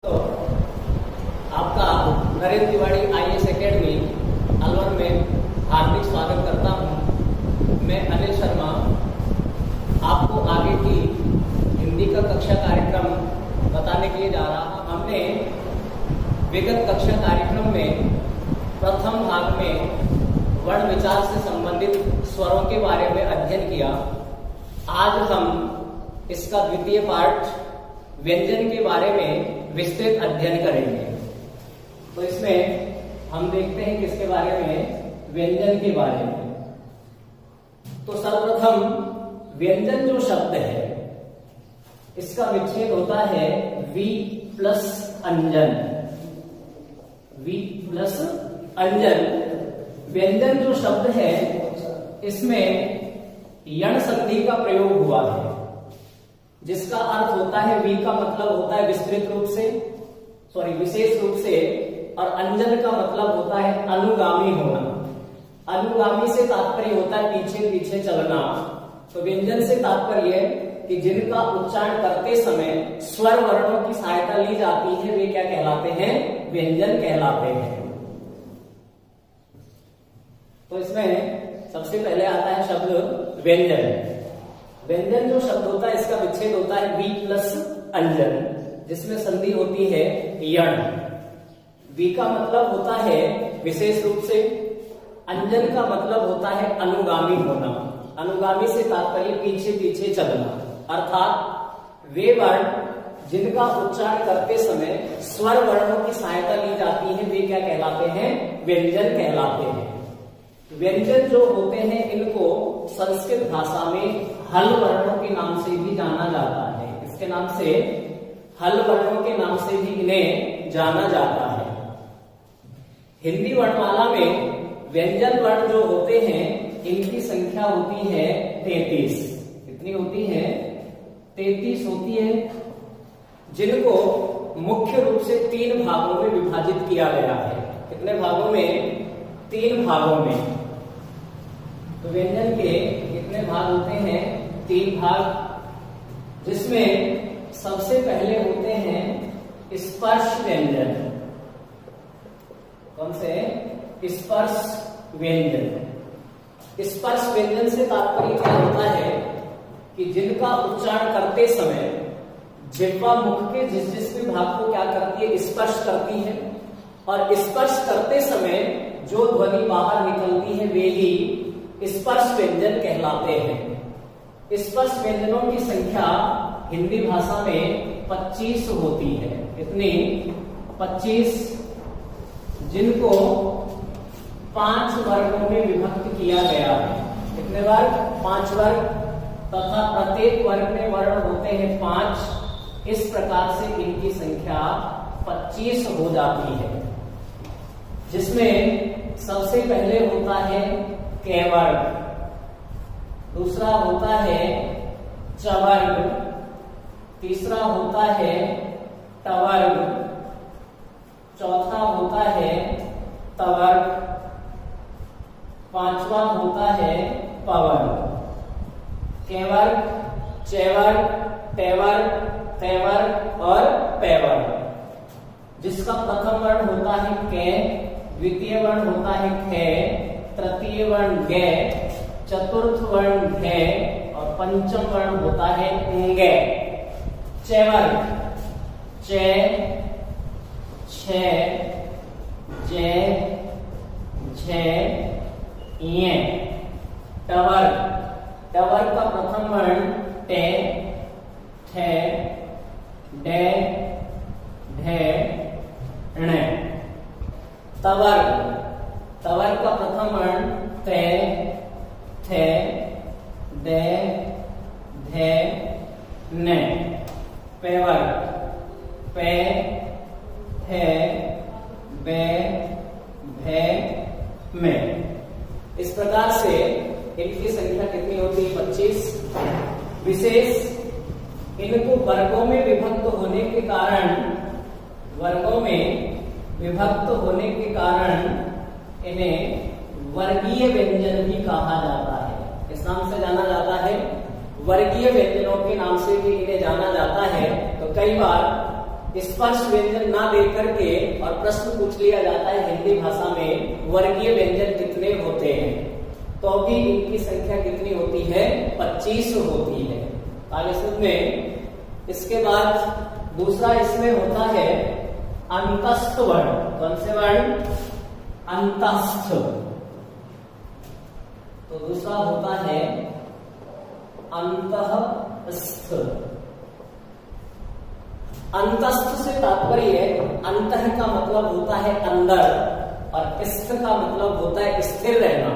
तो आपका Narendra Tiwari IAS academy Alwar में हार्दिक स्वागत करता हूं। मैं अनिल शर्मा आपको आगे की हिंदी का कक्षा कार्यक्रम बताने के लिए जा रहा हूं। हमने विगत कक्षा कार्यक्रम में प्रथम भाग में वर्ण विचार से संबंधित स्वरों के बारे में अध्ययन किया। आज हम इसका द्वितीय पार्ट व्यंजन के बारे में विस्तृत अध्ययन करेंगे। तो इसमें हम देखते हैं किसके बारे में, व्यंजन के बारे में। तो सर्वप्रथम व्यंजन जो शब्द है इसका विच्छेद होता है वी प्लस अंजन। वी प्लस अंजन व्यंजन जो शब्द है इसमें यण संधि का प्रयोग हुआ है, जिसका अर्थ होता है वी का मतलब होता है विस्तृत रूप से, विशेष रूप से, और अंजन का मतलब होता है अनुगामी होना। अनुगामी से तात्पर्य होता है पीछे पीछे चलना। तो व्यंजन से तात्पर्य कि जिनका उच्चारण करते समय स्वर वर्णों की सहायता ली जाती है वे क्या कहलाते हैं, व्यंजन कहलाते हैं। तो इसमें सबसे पहले आता है शब्द व्यंजन। व्यंजन जो शब्द होता है इसका विच्छेद होता है वी प्लस अंजन, जिसमें संधि होती है यण। वी का मतलब होता है विशेष रूप से, अंजन का मतलब होता है अनुगामी होना। अनुगामी से तात्पर्य पीछे पीछे चलना, अर्थात वे वर्ण जिनका उच्चारण करते समय स्वर वर्णों की सहायता ली जाती है वे क्या कहलाते हैं, व्यंजन कहलाते हैं। व्यंजन जो होते हैं इनको संस्कृत भाषा में हल वर्णों के नाम से भी जाना जाता है। इसके नाम से हल वर्णों के नाम से भी इन्हें जाना जाता है। हिंदी वर्णमाला में व्यंजन वर्ण जो होते हैं इनकी संख्या होती है 33। कितनी होती है, 33 होती है, जिनको मुख्य रूप से 3 भागों में विभाजित किया गया है। कितने भागों में, 3 भागों में। तो व्यंजन के कितने भाग होते हैं, 3 भाग, जिसमें सबसे पहले होते हैं स्पर्श व्यंजन। कौन से, स्पर्श व्यंजन। स्पर्श व्यंजन से तात्पर्य क्या होता है कि जिनका उच्चारण करते समय जिह्वा मुख के जिस जिस भी भाग को क्या करती है, स्पर्श करती है, और स्पर्श करते समय जो ध्वनि बाहर निकलती है वे ही स्पर्श व्यंजन कहलाते हैं। स्पर्श व्यंजनों की संख्या हिंदी भाषा में 25 होती है। कितनी, 25, जिनको 5 वर्गों में विभक्त किया गया है। कितने वर्ग, 5 वर्ग, तथा प्रत्येक वर्ग में वर्ण होते हैं 5। इस प्रकार से इनकी संख्या 25 हो जाती है, जिसमें सबसे पहले होता है कैवर्ग, दूसरा होता है चवर्ग, तीसरा होता है टवर्ग, चौथा होता है तवर्ग, 5वां होता है पवर्ग। कैवर्ग, चैवर्ग, टैवर्ग, तैवर्ग और पैवर्ग। जिसका प्रथम वर्ण होता है कै, द्वितीय वर्ण होता है खे, तृतीय वर्ण गे, चतुर्थ वर्ण घे और पंचम वर्ण होता है गे। चैवर्ग, चे, छे, जे, झे, ये। टवर्ग, टवर्ग का प्रथम वर्ण टे, ठे, डे, ढे, णे। तवर्ग, तवर्ग का प्रथम वर्ण ते, थे, दे, धे, ने। पैवर्ग, पे, थे, बे, भे, में। इस प्रकार से इनकी संख्या कितनी होती है, 25। विशेष इनको वर्गों में विभक्त होने के कारण, वर्गों में विभक्त होने के कारण इन्हें वर्गीय व्यंजन भी कहा जाता है। इस नाम से जाना जाता है, वर्गीय व्यंजनों के नाम से भी इन्हें जाना जाता है। तो कई बार स्पर्श व्यंजन ना दे करके और प्रश्न पूछ लिया जाता है हिंदी भाषा में वर्गीय व्यंजन कितने होते हैं, तो भी इनकी संख्या कितनी होती है? 25 होती है। आगे सुनिए। इसके बाद दूसरा इसमें होता है अंतस्थ वर्ण। कौन से वर्ण? अंतस्थ। तो दूसरा होता है अंतःस्थ। अंतस्थ से तात्पर्य अंतः का मतलब होता है अंदर और स्थ का मतलब होता है स्थिर रहना,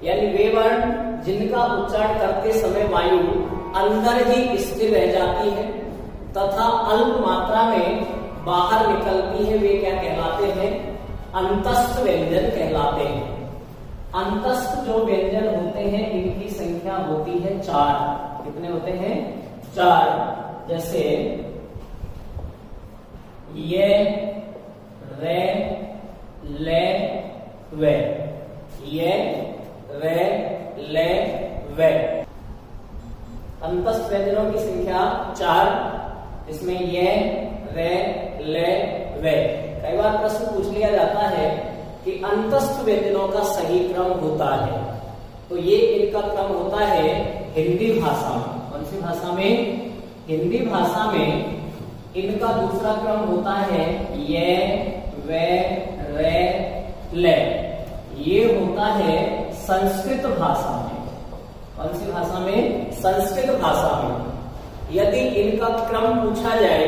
यानी वे वर्ण जिनका उच्चारण करते समय वायु अंदर ही स्थिर रह जाती है तथा अल्प मात्रा में बाहर निकलती है, वे क्या कहलाते हैं? अंतस्थ व्यंजन कहलाते हैं। अंतस्थ जो व्यंजन होते हैं इनकी संख्या होती है 4। कितने होते हैं? 4। जैसे ये, रे, ले, वे। ये, रे, ले, वे। अंतस्थ व्यंजनों की संख्या 4। इसमें ये, रे, ले, वे। कई बार प्रश्न पूछ लिया जाता है कि अंतस्थ व्यंजनों का सही क्रम होता है, तो ये इनका क्रम होता है हिंदी भाषा में। कौन सी भाषा में? हिंदी भाषा में इनका दूसरा क्रम होता है ये, वे, रे, ले। ये होता है संस्कृत भाषा में। कौन सी भाषा में? संस्कृत भाषा में। यदि इनका क्रम पूछा जाए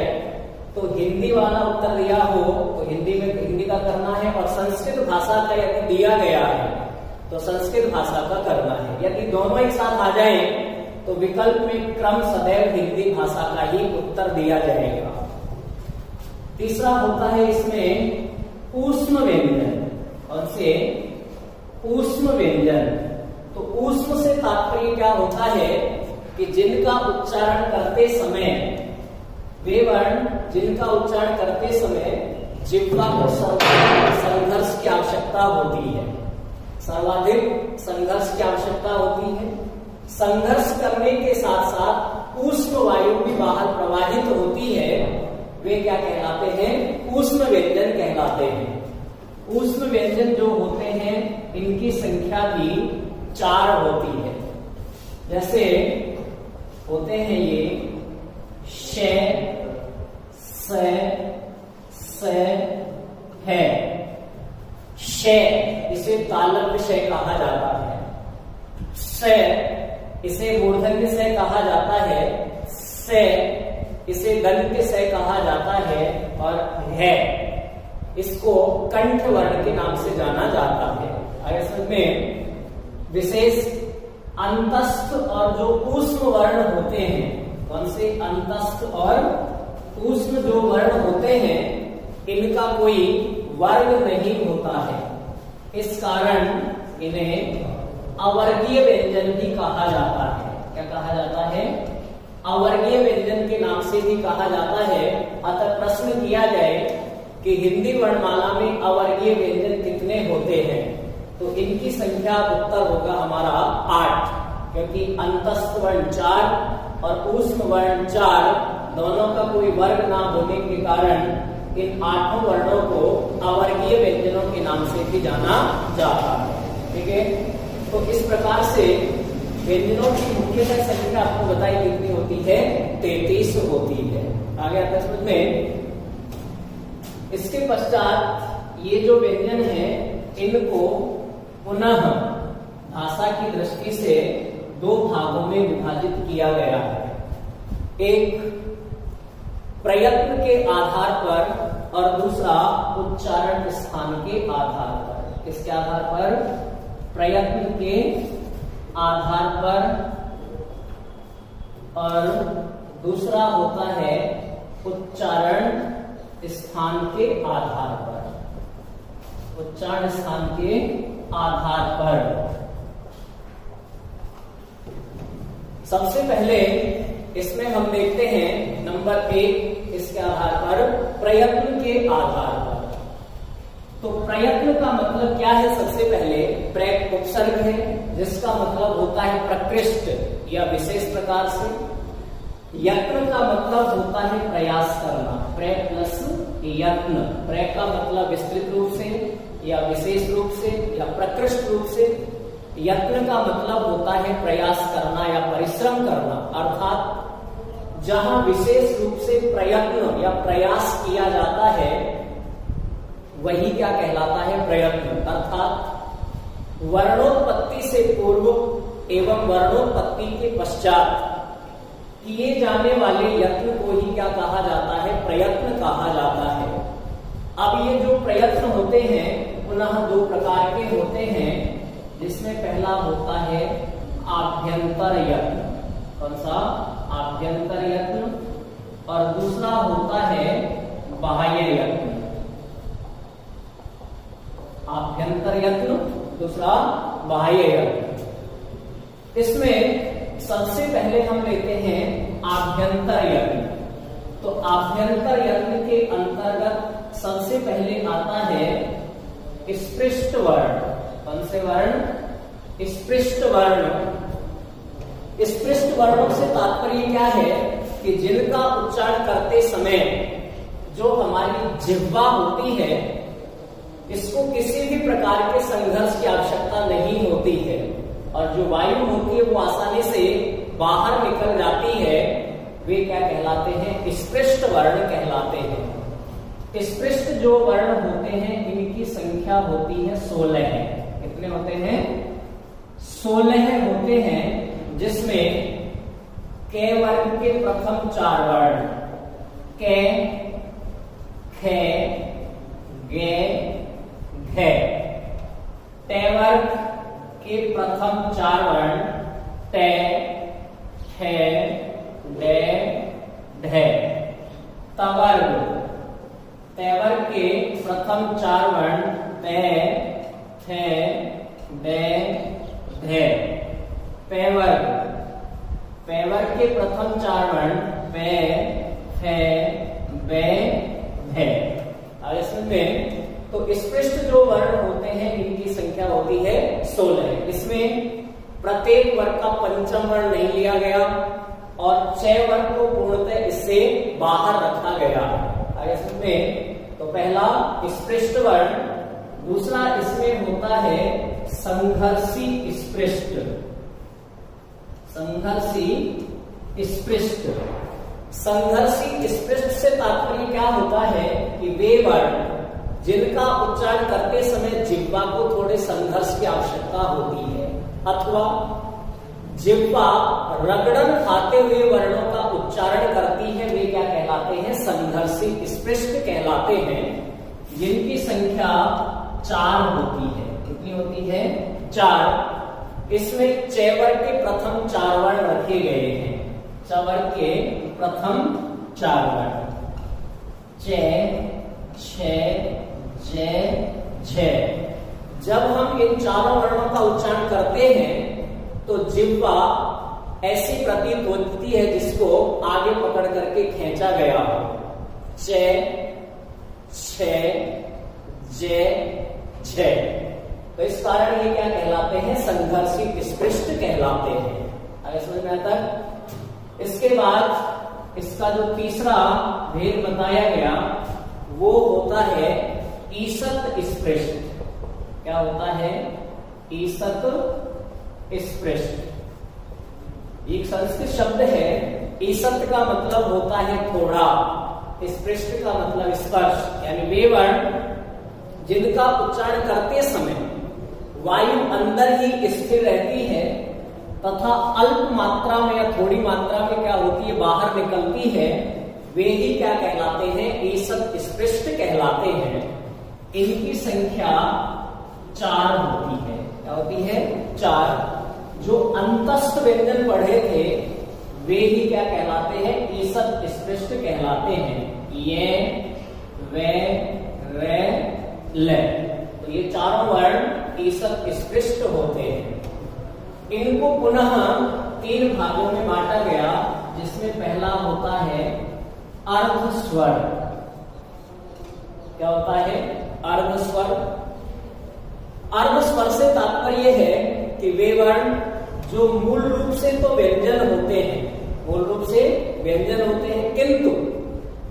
तो हिंदी वाला उत्तर दिया हो तो हिंदी में हिंदी का करना है, और संस्कृत भाषा का यदि दिया गया है तो संस्कृत भाषा का करना है। यदि दोनों एक साथ आ जाए तो विकल्प में क्रम सदैव हिंदी भाषा का ही उत्तर दिया जाएगा। तीसरा होता है इसमें ऊष्म व्यंजन। कौन से? ऊष्म व्यंजन। तो ऊष्म से तात्पर्य क्या होता है कि जिनका उच्चारण करते समय, वे वर्ण जिनका उच्चारण करते समय जिह्वा को सर्वाधिक संघर्ष की आवश्यकता होती है। सर्वाधिक संघर्ष की आवश्यकता होती है। संघर्ष करने के साथ साथ ऊष्म वायु भी बाहर प्रवाहित होती है, वे क्या कहलाते हैं? ऊष्म व्यंजन कहलाते हैं। ऊष्म व्यंजन जो होते हैं इनकी संख्या भी 4 होती है। जैसे होते हैं ये शे, से, है। शे इसे तालव्य शय कहा जाता है। से इसे मूर्धन्य से कहा जाता है। से इसे दंत्य से कहा जाता है। और है इसको कंठ वर्ण के नाम से जाना जाता है। आगे में विशेष अंतस्थ और जो ऊष्म वर्ण होते हैं, कौन से? अंतस्थ और ऊष्म जो वर्ण होते हैं इनका कोई वर्ग नहीं होता है, इस कारण इन्हें अवर्गीय व्यंजन भी कहा जाता है। क्या कहा जाता है? अवर्गीय व्यंजन के नाम से भी कहा जाता है। अतः प्रश्न किया जाए कि हिंदी वर्णमाला में अवर्गीय व्यंजन कितने होते हैं, तो इनकी संख्या उत्तर होगा हमारा 8, क्योंकि अंतस्थ वर्ण 4 और ऊष्म वर्ण 4, दोनों का कोई वर्ग ना होने के कारण इन 8 वर्णों को अवर्गीय व्यंजनों के नाम से भी जाना जाता है। ठीक है, तो इस प्रकार से व्यंजनों की मुख्यतः संख्या आपको बताई कितनी होती है? 33 होती है। आगे आता समझ में। इसके पश्चात ये जो व्यंजन है इनको पुनः भाषा की दृष्टि से 2 भागों में विभाजित किया गया है। एक प्रयत्न के आधार पर और दूसरा उच्चारण स्थान के आधार पर। किसके आधार पर? प्रयत्न के आधार पर, और दूसरा होता है उच्चारण स्थान के आधार पर। उच्चारण स्थान के आधार पर सबसे पहले इसमें हम देखते हैं नंबर 1, इसके आधार पर प्रयत्न के आधार पर। तो प्रयत्न का मतलब क्या है? सबसे पहले प्रयत्न उपसर्ग है, जिसका मतलब होता है प्रकृष्ट या विशेष प्रकार से। यत्न का मतलब होता है प्रयास करना। प्र प्लस यत्न। प्र का मतलब विस्तृत रूप से या विशेष रूप से या प्रकृष्ट रूप से। यत्न का मतलब होता है प्रयास करना या परिश्रम करना, अर्थात जहां विशेष रूप से प्रयत्न या प्रयास किया जाता है वही क्या कहलाता है, प्रयत्न। अर्थात वर्णोत्पत्ति से पूर्व एवं वर्णोत्पत्ति के पश्चात किए जाने वाले यत्न को ही क्या कहा जाता है, प्रयत्न कहा जाता है। अब ये जो प्रयत्न होते हैं पुनः दो प्रकार के होते हैं, जिसमें पहला होता है आभ्यंतर यत्न। कौन सा, आभ्यंतर यत्न। और दूसरा होता है बाह्य यत्न। आभ्यंतर यत्न, दूसरा बाह्य यत्न। इसमें सबसे पहले हम लेते हैं आभ्यंतर यत्न। तो आभ्यंतर यत्न के अंतर्गत सबसे पहले आता है स्पृष्ट वर्ण। कौन से वर्ण, स्पृष्ट वर्ण। स्पृष्ट वर्णों से तात्पर्य क्या है कि जिनका उच्चारण करते समय जो हमारी जिह्वा होती है इसको किसी भी प्रकार के संघर्ष की आवश्यकता नहीं होती है, और जो वायु होती है वो आसानी से बाहर निकल जाती है, वे क्या कहलाते हैं, स्पृष्ट वर्ण कहलाते हैं। स्पृष्ट जो वर्ण होते हैं इनकी संख्या होती है 16। कितने होते हैं, 16 होते हैं, जिसमें क वर्ग के प्रथम 4 वर्ण क, ख, ग, घ। ट वर्ग के प्रथम 4 वर्ण ट, ठ, ड, ढ। त वर्ग के प्रथम 4 वर्ण प, थ, ड, ढ। प वर्ग के प्रथम 4 वर्ण प, फ, ब, भ। आगे सुनते हैं। तो स्पृष्ट जो वर्ण होते हैं इनकी संख्या होती है 16। इसमें प्रत्येक वर्ग का पंचम वर्ण नहीं लिया गया और 6 वर्ग को पूर्णतः इससे बाहर रखा गया। आगे सुनते हैं। तो पहला स्पृष्ट वर्ण, दूसरा इसमें होता है संघर्षी स्पृष्ट। संघर्षी स्पृष्ट। संघर्षी स्पृष्ट से तात्पर्य क्या होता है कि वे वर्ण जिनका उच्चारण करते समय जिह्वा को थोड़े संघर्ष की आवश्यकता होती है, अथवा जिह्वा रगड़न खाते हुए वर्णों का उच्चारण करती है, वे क्या कहलाते हैं, संघर्षी स्पृष्ट कहलाते हैं, जिनकी संख्या 4 होती है। कितनी होती है, 4। इसमें च वर्ग के प्रथम 4 वर्ण रखे गए हैं। च वर्ग के प्रथम 4 वर्ण च, छ, ज, झ। जब हम इन चारों वर्णों का उच्चारण करते हैं तो जिह्वा ऐसी प्रतीत होती है जिसको आगे पकड़ करके खींचा गया हो। च, छ, ज, झ। तो इस कारण ये क्या कहलाते हैं, संघर्षी स्पृष्ट कहलाते हैं। आगे समझ में आता है। इसके बाद इसका जो तीसरा भेद बताया गया वो होता है ईसत स्पृष्ट। क्या होता है, ईसत स्पृष्ट। एक संस्कृत शब्द है। ईसत का मतलब होता है थोड़ा, स्पृष्ट का मतलब स्पर्श, यानी वे वर्ण जिनका उच्चारण करते समय वायु अंदर ही स्थिर रहती है तथा अल्प मात्रा में या थोड़ी मात्रा में क्या होती है, बाहर निकलती है, वे ही क्या कहलाते हैं, ईसत स्पृष्ट कहलाते हैं। इनकी संख्या 4 होती है। क्या होती है, 4। जो अंतस्थ व्यंजन पढ़े थे वे ही क्या कहलाते हैं, ईसत स्पृष्ट कहलाते हैं। ये, वे, रे, ले। तो ये चारों वर्ण ईसत स्पृष्ट होते हैं। इनको पुनः 3 भागों में बांटा गया, जिसमें पहला होता है अर्ध स्वर। क्या होता है, अर्ध स्वर। अर्ध स्वर से तात्पर्य है कि वे वर्ण जो मूल रूप से तो व्यंजन होते हैं, मूल रूप से व्यंजन होते हैं, किंतु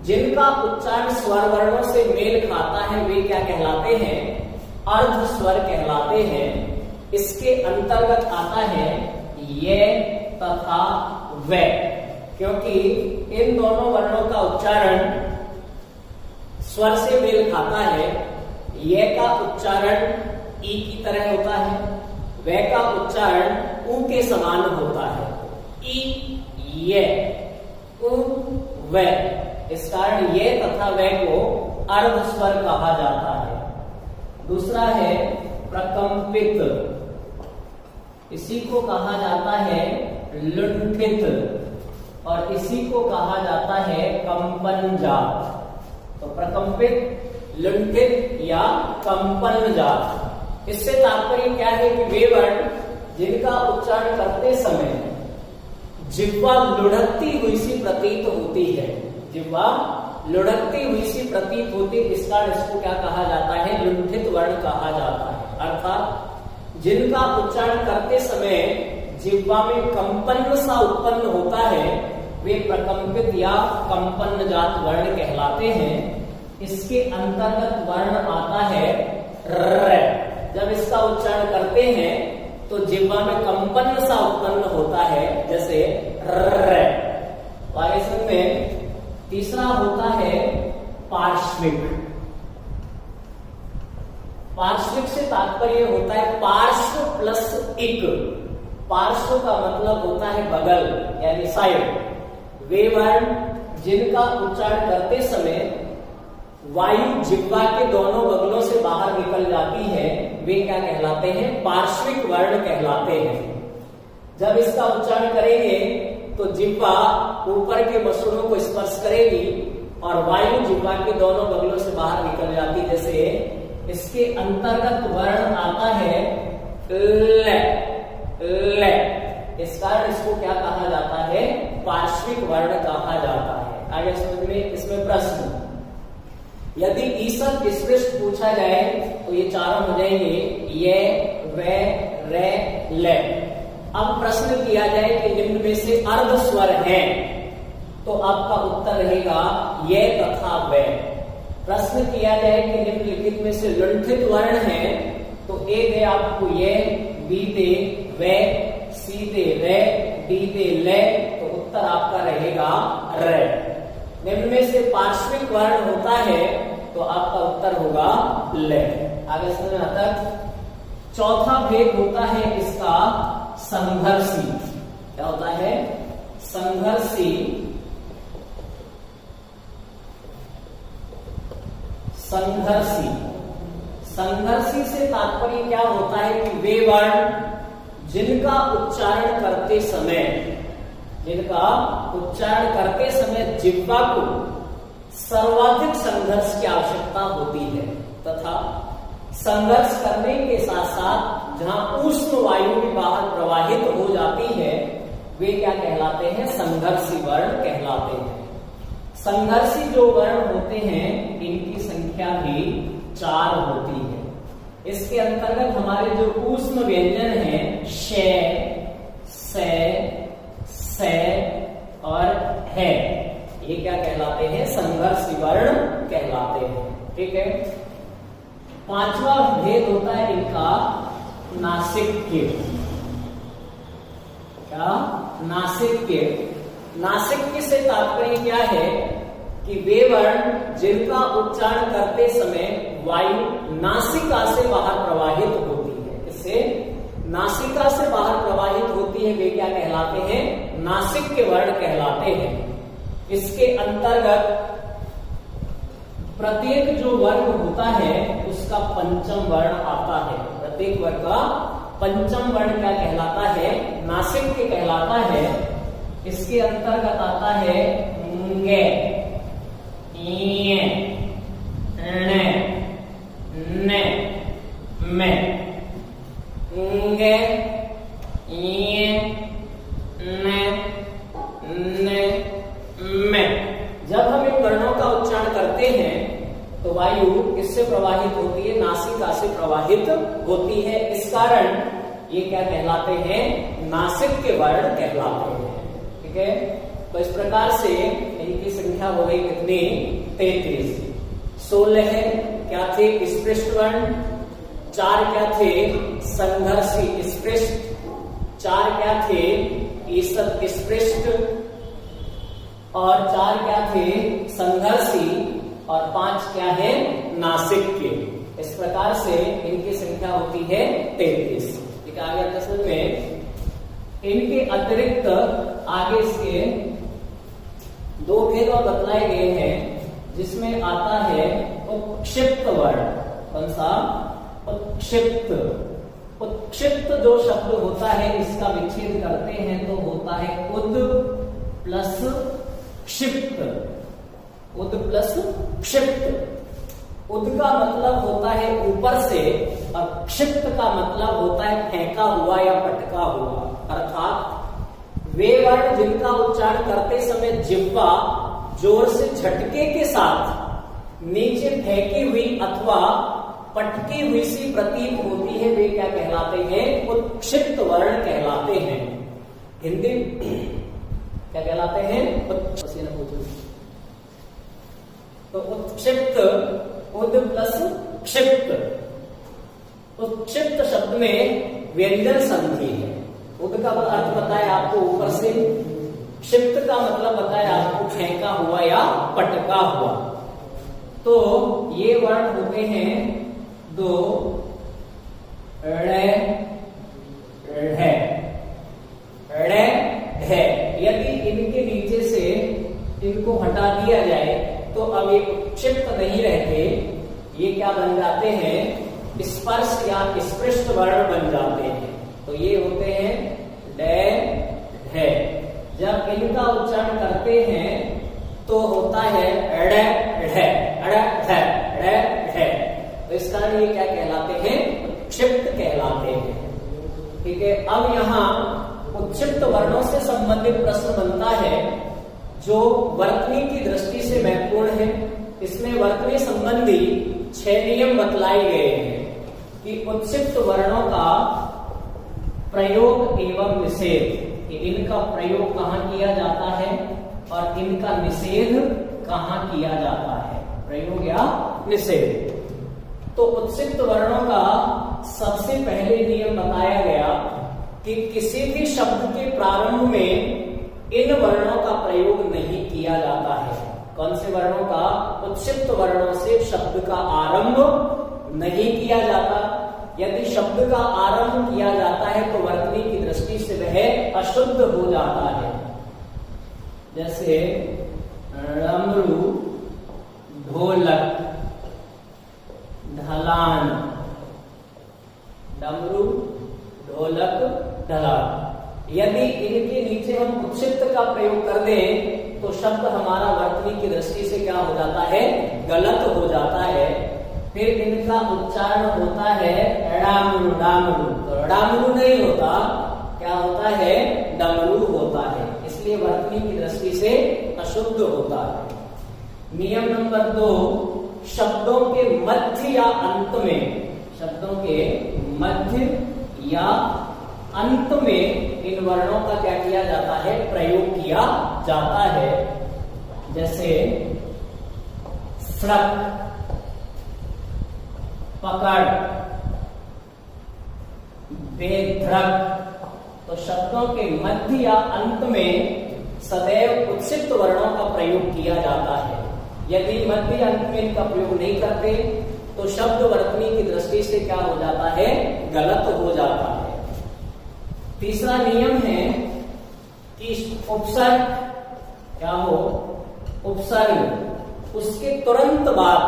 जिनका उच्चारण स्वर वर्णों से मेल खाता है वे क्या कहलाते हैं? अर्ध स्वर कहलाते हैं। इसके अंतर्गत आता है ये तथा वे, क्योंकि इन दोनों वर्णों का उच्चारण स्वर से मेल खाता है। ये का उच्चारण ई की तरह होता है, वे का उच्चारण ऊ के समान होता है। ई ये, उ वे, इस कारण ये तथा वे को अर्ध स्वर कहा जाता है। दूसरा है प्रकंपित, इसी को कहा जाता है लुंठित और इसी को कहा जाता है कंपन जात। तो प्रकंपित, लुंठित या कंपन जात, इससे तात्पर्य क्या है कि वे वर्ण जिनका उच्चारण करते समय जिह्वा लुढ़कती हुई सी प्रतीत होती है, जिह्वा लुढ़कती हुई सी प्रतीत होती, इस कारण इसको क्या कहा जाता है? लुंठित वर्ण कहा जाता है। अर्थात जिनका उच्चारण करते समय जिह्वा में कंपन सा उत्पन्न होता है वे प्रकंपित या कंपन जात वर्ण कहलाते हैं। इसके अंतर्गत वर्ण आता है र। जब इसका उच्चारण करते हैं तो जिह्वा में कंपन सा उत्पन्न होता है, जैसे र। और इसमें तीसरा होता है पार्श्विक। पार्श्विक से तात्पर्य होता है पार्श्व प्लस इक। पार्श्व का मतलब होता है बगल यानी साइड। वे वर्ण जिनका उच्चारण करते समय वायु जिह्वा के दोनों बगलों से बाहर निकल जाती है वे क्या कहलाते हैं? पार्श्विक वर्ण कहलाते हैं। जब इसका उच्चारण करेंगे तो जिह्वा ऊपर के मसूड़ों को स्पर्श करेगी और वायु जिह्वा के दोनों बगलों से बाहर निकल जाती। जैसे इसके अंतर्गत वर्ण आता है ल। ल, इस कारण इसको क्या कहा जाता है? पार्श्विक वर्ण कहा जाता है। आगे समझ में इसमें प्रश्न, यदि ईसद विशिष्ट पूछा जाए तो ये चारों हो जाएंगे ये, वे, रे, ले। अब प्रश्न किया जाए कि निम्न में से अर्ध स्वर है तो आपका उत्तर रहेगा ये तथा वे। प्रश्न किया जाए कि निम्नलिखित में से लुंठित वर्ण है तो ए दे आपको ये, बी दे वे, सी दे रे, डी दे ले, तो उत्तर आपका रहेगा रे। निम्न में से पार्श्विक वर्ण होता है तो आपका उत्तर होगा ले। आगे समझना तक। चौथा भेद होता है इसका संघर्षी। क्या होता है? संघर्षी। संघर्षी, संघर्षी से तात्पर्य क्या होता है कि वे वर्ण जिनका उच्चारण करते समय, जिनका उच्चारण करते समय जिह्वा को सर्वाधिक संघर्ष की आवश्यकता होती है तथा संघर्ष करने के साथ साथ जहां ऊष्म वायु भी बाहर प्रवाहित हो जाती है वे क्या कहलाते हैं? संघर्षी वर्ण कहलाते हैं। संघर्षी जो वर्ण होते हैं इनकी संख्या भी 4 होती है। इसके अंतर्गत हमारे जो ऊष्म व्यंजन हैं शे, से, और है, ये क्या कहलाते हैं? संघर्षी वर्ण कहलाते हैं। ठीक है। पांचवा भेद होता है इनका नासिक्य। क्या? नासिक्य। नासिक्य से तात्पर्य क्या है कि वे वर्ण जिनका उच्चारण करते समय वायु नासिका से बाहर प्रवाहित होती है, इससे नासिका से बाहर प्रवाहित होती है, वे क्या कहलाते हैं? नासिक्य वर्ण कहलाते हैं। इसके अंतर्गत प्रत्येक जो वर्ग होता है उसका पंचम वर्ण आता है। प्रत्येक वर्ग का पंचम वर्ण क्या कहलाता है? नासिक्य कहलाता है। इसके अंतर्गत आता है गे, ये, ने, मे, गे, ये, ने, मे। जब हम इन वर्णों का उच्चारण करते हैं तो वायु किससे प्रवाहित होती है? नासिका से प्रवाहित होती है। इस कारण ये क्या कहलाते हैं? नासिक्य वर्ण कहलाते हैं। ठीक है। तो इस प्रकार से इनकी संख्या हो गई कितनी? 33। 16 क्या थे? स्पृष्ट वर्ण। 4 क्या थे? संघर्षी स्पृष्ट। 4 क्या थे? ईसत स्पृष्ट। और 4 क्या थे? संघर्षी। और 5 क्या है? नासिक्य। इस प्रकार से इनकी संख्या होती है 33। ठीक है, आगे प्रश्न में इनके अतिरिक्त आगे इसके 2 भेद और बतलाए गए हैं, जिसमें आता है उत्क्षिप्त वर्ण। कौन सा? उत्क्षिप्त। उत्क्षिप्त जो शब्द होता है इसका विच्छेद करते हैं तो होता है उद प्लस क्षिप्त। उद प्लस क्षिप्त। उद का मतलब होता है ऊपर से और क्षिप्त का मतलब होता है फेंका हुआ या पटका हुआ। अर्थात वे वर्ण जिनका उच्चारण करते समय जिह्वा जोर से झटके के साथ नीचे फेंकी हुई अथवा पटकी हुई सी प्रतीत होती है, वे क्या कहलाते हैं? उत्क्षिप्त वर्ण कहलाते हैं। हिंदी क्या कहलाते हैं? तो उत्क्षिप्त, उद प्लस क्षिप्त। उत्क्षिप्त शब्द में व्यंजन संधि है। उद का अर्थ बताया आपको ऊपर से, क्षिप्त का मतलब बताया आपको फेंका हुआ या पटका हुआ। तो ये वर्ण होते हैं 2 ड़ ढ। यदि इनके नीचे से इनको हटा दिया जाए तो अब ये उत्क्षिप्त नहीं रहते, ये क्या बन जाते हैं? स्पर्श या स्पृष्ट वर्ण बन जाते हैं। तो ये होते हैं ड ढ। जब इनका उच्चारण करते हैं तो होता है ड़ ढ ड़ ढ। तो इस कारण ये क्या कहलाते हैं? उत्क्षिप्त कहलाते हैं। ठीक है, अब यहाँ उत्क्षिप्त वर्णों से संबंधित प्रश्न बनता है जो वर्तनी की दृष्टि से महत्वपूर्ण है। इसमें वर्तनी संबंधी 6 नियम बतलाए गए हैं कि उत्क्षिप्त वर्णों का प्रयोग एवं निषेध, कि इनका प्रयोग कहाँ किया जाता है और इनका निषेध कहाँ किया जाता है, प्रयोग या निषेध। तो उत्क्षिप्त वर्णों का सबसे पहले नियम बताया गया कि किसी भी शब्द के प्रारंभ में इन वर्णों का प्रयोग नहीं किया जाता है। कौन से वर्णों का? उत्क्षिप्त वर्णों से शब्द का आरंभ नहीं किया जाता। यदि शब्द का आरंभ किया जाता है तो वर्तनी की दृष्टि से वह अशुद्ध हो जाता है। जैसे डमरू, ढोलक, ढलान। डमरू, ढोलक, ढलान। यदि इनके नीचे हम उत्क्षिप्त का प्रयोग कर दें तो शब्द हमारा वर्तनी की दृष्टि से क्या हो जाता है? गलत हो जाता है। फिर इनका उच्चारण होता है डामरू डामरू, तो डामरू नहीं होता, क्या होता है? डमरू होता है। इसलिए वर्तनी की दृष्टि से अशुद्ध होता है। नियम नंबर 2, शब्दों के मध्य या अंत में, शब्दों के मध्य या अंत में इन वर्णों का क्या किया जाता है? प्रयोग किया जाता है। जैसे सड़क, पकड़, बेधड़क। तो शब्दों के मध्य या अंत में सदैव उत्क्षिप्त वर्णों का प्रयोग किया जाता है। यदि मध्य अंत में इनका प्रयोग नहीं करते तो शब्द वर्तनी की दृष्टि से क्या हो जाता है? गलत हो जाता है। तीसरा नियम है कि उपसर्ग क्या हो? उपसर्ग, उसके तुरंत बाद,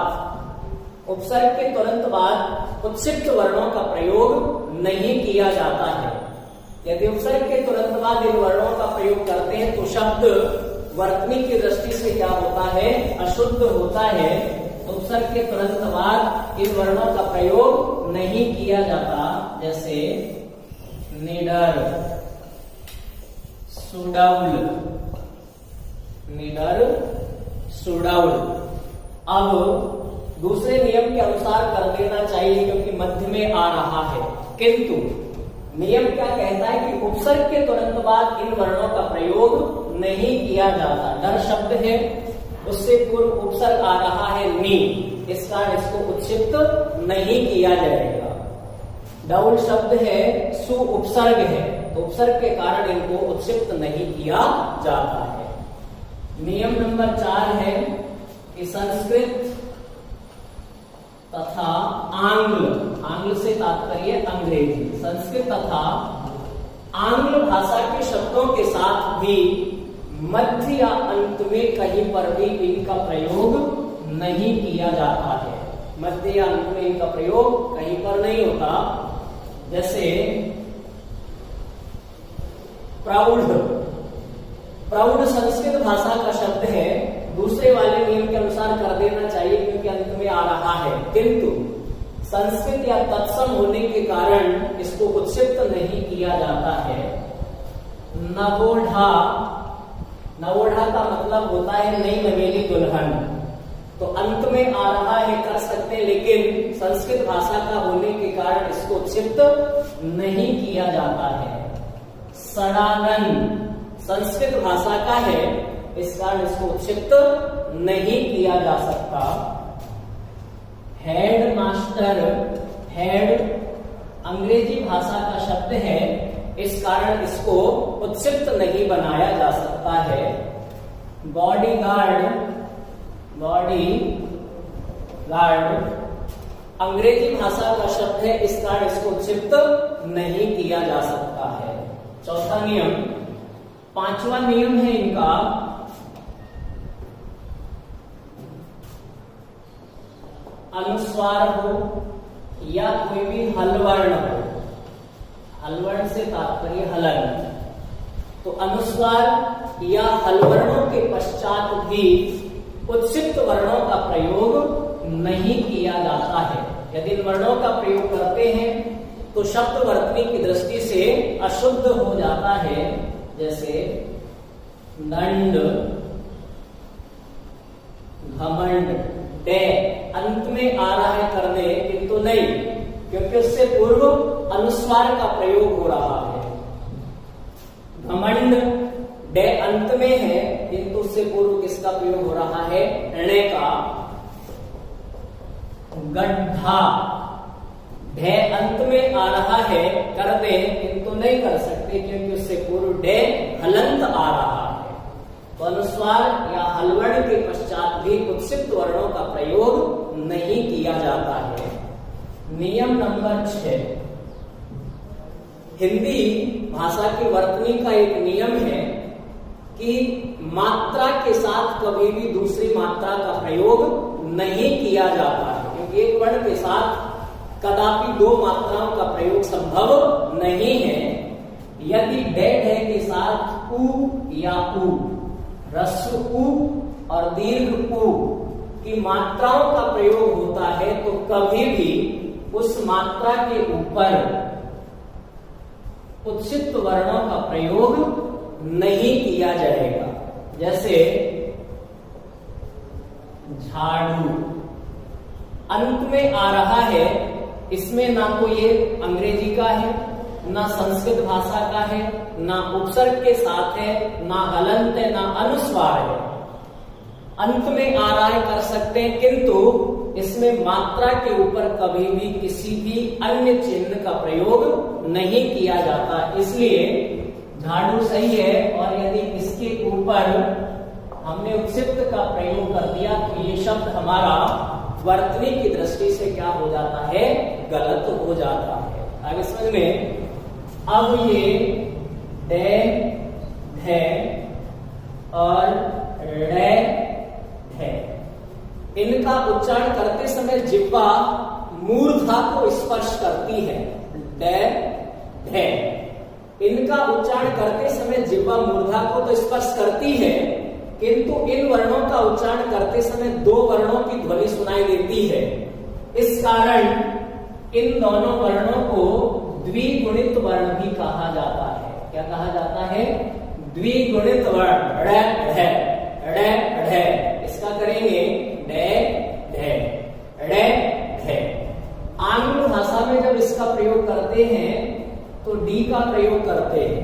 उपसर्ग के तुरंत बाद उत्क्षिप्त वर्णों का प्रयोग नहीं किया जाता है। यदि उपसर्ग के तुरंत बाद इन वर्णों का प्रयोग करते हैं तो शब्द वर्तनी की दृष्टि से क्या होता है? अशुद्ध होता है। उपसर्ग के तुरंत बाद इन वर्णों का प्रयोग नहीं किया जाता। जैसे निडर, सुडौल, निडर, सुडौल। अब दूसरे नियम के अनुसार कर देना चाहिए क्योंकि मध्य में आ रहा है, किंतु नियम क्या कहता है कि उपसर्ग के तुरंत बाद इन वर्णों का प्रयोग नहीं किया जाता। डर शब्द है, उससे पूर्व उपसर्ग आ रहा है नी, इस कारण इसको उत्क्षिप्त नहीं किया जाएगा। डाउल शब्द है, सु उपसर्ग है, तो उपसर्ग के कारण इनको उत्क्षिप्त नहीं किया जाता है। नियम नंबर 4 है कि संस्कृत तथा आंग्ल से तात्पर्य अंग्रेजी, संस्कृत तथा आंग्ल भाषा के शब्दों के साथ भी मध्य या अंत में कहीं पर भी इनका प्रयोग नहीं किया जाता है। मध्य या अंत में इनका प्रयोग कहीं पर नहीं होता। जैसे प्राउड संस्कृत भाषा का शब्द है, दूसरे वाले नियम के अनुसार कर देना चाहिए क्योंकि अंत में आ रहा है, किंतु संस्कृत या तत्सम होने के कारण इसको उत्क्षिप्त नहीं किया जाता है। नवोढ़ा का मतलब होता है नई नवेली दुल्हन, तो अंत में आ रहा है कर सकते हैं, लेकिन संस्कृत भाषा का होने के कारण इसको उत्क्षिप्त नहीं किया जाता है। सड़ानन संस्कृत भाषा का है, इस कारण इसको उत्क्षिप्त नहीं किया जा सकता। हेड मास्टर, हेड अंग्रेजी भाषा का शब्द है, इस कारण इसको उत्क्षिप्त नहीं बनाया जा सकता है। बॉडीगार्ड अंग्रेजी भाषा का शब्द है, इस कारण इसको उत्क्षिप्त नहीं किया जा सकता है। चौथा नियम, पांचवा नियम है इनका, अनुस्वार हो या कोई भी हलवर्ण हो, हलवर्ण से तात्पर्य हलन, तो अनुस्वार या हलवर्णों के पश्चात भी उत्क्षिप्त वर्णों का प्रयोग नहीं किया जाता है। यदि इन वर्णों का प्रयोग करते हैं तो शब्द वर्तनी की दृष्टि से अशुद्ध हो जाता है। जैसे दंड, घमंड, डे अंत में आ रहा है करने, किंतु नहीं, क्योंकि उससे पूर्व अनुस्वार का प्रयोग हो रहा है। घमंड डे अंत में है, किंतु उससे पूर्व किसका प्रयोग हो रहा है? णे का। गड्ढा ढे अंत में आ रहा है कर दे, किंतु नहीं कर सकते क्योंकि उससे पूर्व डे हलंत आ रहा है। तो अनुस्वार या हलवर्ण के पश्चात भी उत्क्षिप्त वर्णों का प्रयोग नहीं किया जाता है। नियम नंबर 6, हिंदी भाषा की वर्तनी का एक नियम है कि मात्रा के साथ कभी भी दूसरी मात्रा का प्रयोग नहीं किया जाता है, क्योंकि एक वर्ण के साथ कदापि दो मात्राओं का प्रयोग संभव नहीं है। यदि डे ढे के साथ उ या उ, ह्रस्व उ और दीर्घ उ की मात्राओं का प्रयोग होता है तो कभी भी उस मात्रा के ऊपर उत्क्षिप्त वर्णों का प्रयोग नहीं किया जाएगा। जैसे झाड़ू अंत में आ रहा है, इसमें ना तो ये अंग्रेजी का है, ना संस्कृत भाषा का है, ना उपसर्ग के साथ है, ना हलंत है, ना अनुस्वार है। अंत में आ रहा है कर सकते हैं, किंतु इसमें मात्रा के ऊपर कभी भी किसी भी अन्य चिन्ह का प्रयोग नहीं किया जाता, इसलिए झाड़ू सही है। और यदि इसके ऊपर हमने उत्क्षिप्त का प्रयोग कर दिया तो ये शब्द हमारा वर्तनी की दृष्टि से क्या हो जाता है? गलत हो जाता है। आगे समझ में। अब ये डे ढे और रे ढे, इनका उच्चारण करते समय जिह्वा मूर्धा को स्पर्श करती है। डे ढे, इनका उच्चारण करते समय जिह्वा मूर्धा को तो स्पर्श करती है, किंतु इन वर्णों का उच्चारण करते समय दो वर्णों की ध्वनि सुनाई देती है। इस कारण इन दोनों वर्णों को द्विगुणित वर्ण भी कहा जाता है। क्या कहा जाता है? द्विगुणित वर्ण। ढे ढे, ढे ढे, इसका करेंगे डे ढे, ढे ढे। आंग्ल भाषा में जब इसका प्रयोग करते हैं तो डी का प्रयोग करते हैं,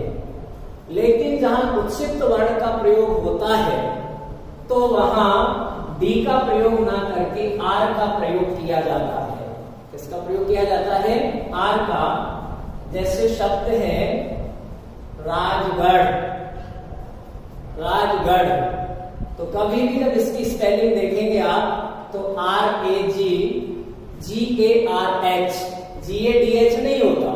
लेकिन जहां उत्क्षिप्त वर्ण का प्रयोग होता है तो वहां डी का प्रयोग ना करके आर का प्रयोग किया जाता है। किसका प्रयोग किया जाता है? आर का। जैसे शब्द है राजगढ़, राजगढ़, तो कभी भी जब इसकी स्पेलिंग देखेंगे आप तो RAGGARH, GADH नहीं होता,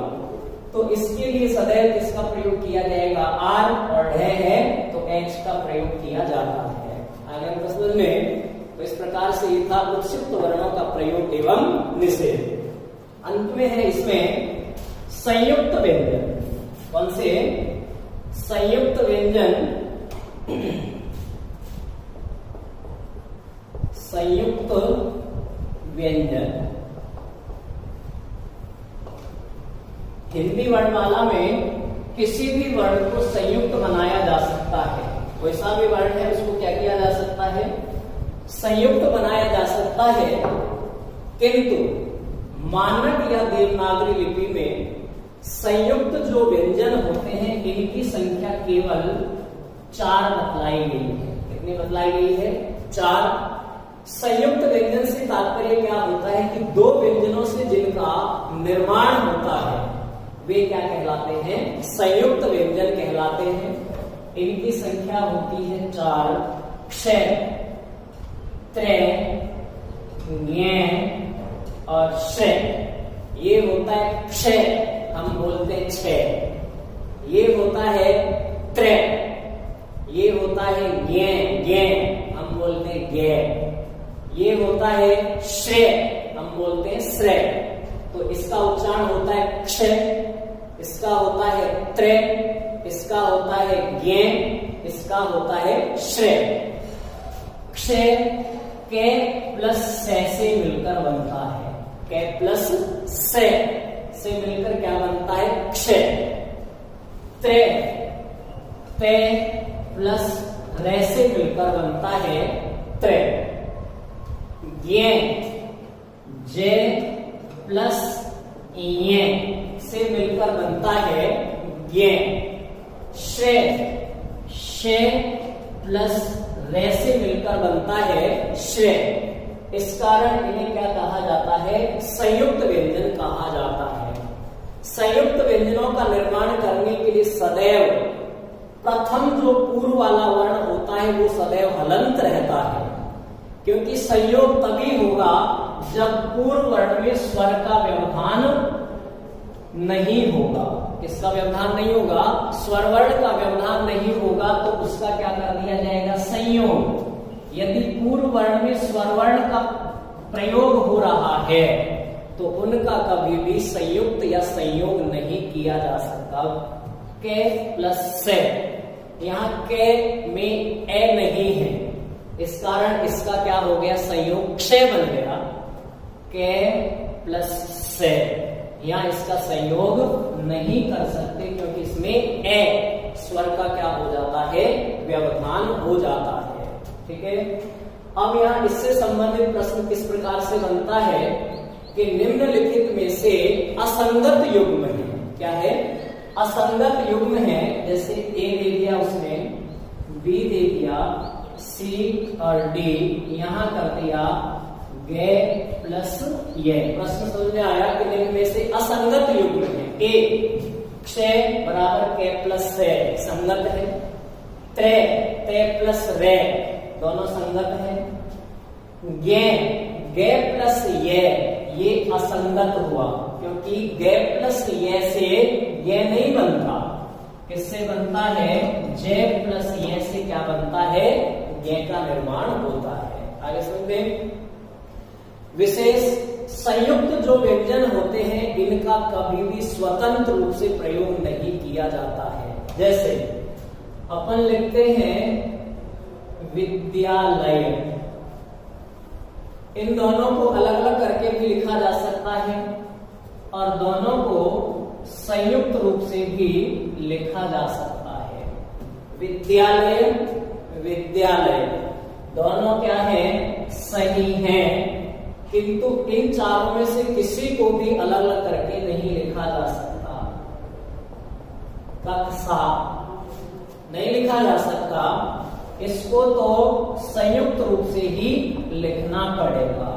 तो इसके लिए सदैव किसका प्रयोग किया जाएगा? आर, और है तो H का प्रयोग किया जाता है। आगे हम समझ में, तो इस प्रकार से ये था उत्क्षिप्त वर्णों का प्रयोग एवं निषेध। अंत में है इसमें संयुक्त व्यंजन। कौन से? संयुक्त व्यंजन। संयुक्त व्यंजन हिंदी वर्णमाला में किसी भी वर्ण को संयुक्त बनाया जा सकता है। कोई सा भी वर्ण है उसको क्या किया जा सकता है? संयुक्त बनाया जा सकता है। किंतु मानक या देवनागरी लिपि में संयुक्त जो व्यंजन होते हैं इनकी संख्या केवल 4 बतलाई गई है। कितनी बतलाई गई है? 4। संयुक्त व्यंजन से तात्पर्य क्या होता है कि दो व्यंजनों से जिनका निर्माण होता है वे क्या कहलाते हैं? संयुक्त व्यंजन कहलाते हैं। इनकी संख्या होती है 4। क्षय, त्रय, ज्ञ और शय। ये होता है क्षय, हम बोलते हैं क्षय। ये होता है त्रय, ये होता है ज्ञ, हम बोलते हैं ज्ञ। ये होता है श्रेय, हम बोलते हैं श्रेय। तो इसका उच्चारण होता है क्षय, इसका होता है त्रय, इसका होता है ज्ञ, इसका होता है श्रेय। क्षय के प्लस से मिलकर बनता है। के प्लस से मिलकर क्या बनता है? क्षय। त्रय, ते प्लस रे से मिलकर बनता है त्रय। ज्ञ, जे प्लस य से मिलकर बनता है ज्ञ। श्रेय, शे प्लस रे से मिलकर बनता है श्रेय। इस कारण इन्हें क्या कहा जाता है? संयुक्त व्यंजन कहा जाता है। संयुक्त व्यंजनों का निर्माण करने के लिए सदैव प्रथम जो पूर्व वाला वर्ण होता है वो सदैव हलंत रहता है, क्योंकि संयोग तभी होगा जब पूर्व वर्ण में स्वर का व्यवधान नहीं होगा। किसका व्यवधान नहीं होगा? स्वर वर्ण का व्यवधान नहीं होगा तो उसका क्या कर दिया जाएगा? संयोग। यदि पूर्व वर्ण में स्वर वर्ण का प्रयोग हो रहा है तो उनका कभी भी संयुक्त या संयोग नहीं किया जा सकता। के प्लस से, यहाँ के में ए नहीं है, इस कारण इसका क्या हो गया? संयोग क्षय बन गया। के प्लस से, यहाँ इसका संयोग नहीं कर सकते क्योंकि इसमें ए स्वर का क्या हो जाता है? व्यवधान हो जाता है। ठीक है। अब यहाँ इससे संबंधित प्रश्न किस प्रकार से बनता है कि निम्नलिखित में से असंगत युग्म है। क्या है? असंगत युग्म है। जैसे ए दे दिया उसने, बी दे दिया, सी और डी यहाँ कर दिया गे प्लस ये। प्रश्न समझ में आया कि निम्न में से असंगत युग्म है। ए क्षय बराबर के प्लस से संगत है। त्रय, ते प्लस रे दोनों संगत है। गे, गे प्लस ये असंगत हुआ क्योंकि गे प्लस ये से ये नहीं बनता। किससे बनता है? जे प्लस ये से क्या बनता है? ये का निर्माण होता है। आगे समझते। विशेष संयुक्त जो व्यंजन होते हैं इनका कभी भी स्वतंत्र रूप से प्रयोग नहीं किया जाता है। जैसे अपन लिखते हैं विद्यालय, इन दोनों को अलग अलग करके भी लिखा जा सकता है और दोनों को संयुक्त रूप से भी लिखा जा सकता है। विद्यालय, विद्यालय दोनों क्या है? सही हैं, किंतु इन चारों में से किसी को भी अलग अलग करके नहीं लिखा जा सकता। कक्षा, नहीं लिखा जा सकता, इसको तो संयुक्त रूप से ही लिखना पड़ेगा।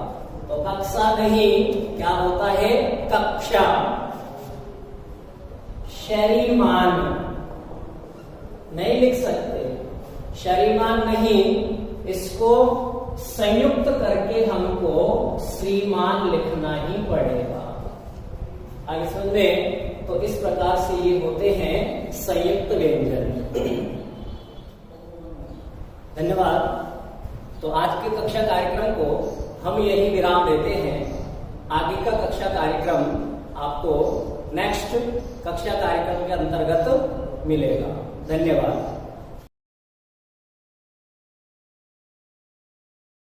तो कक्षा नहीं, क्या होता है? कक्षा। श्रीमान नहीं लिख सकते, श्रीमान नहीं, इसको संयुक्त करके हमको श्रीमान लिखना ही पड़ेगा। आगे समझे? तो इस प्रकार से ये होते हैं संयुक्त व्यंजन। धन्यवाद। तो आज के कक्षा कार्यक्रम को हम यही विराम देते हैं। आगे का कक्षा कार्यक्रम आपको नेक्स्ट कक्षा कार्यक्रम के अंतर्गत मिलेगा। धन्यवाद।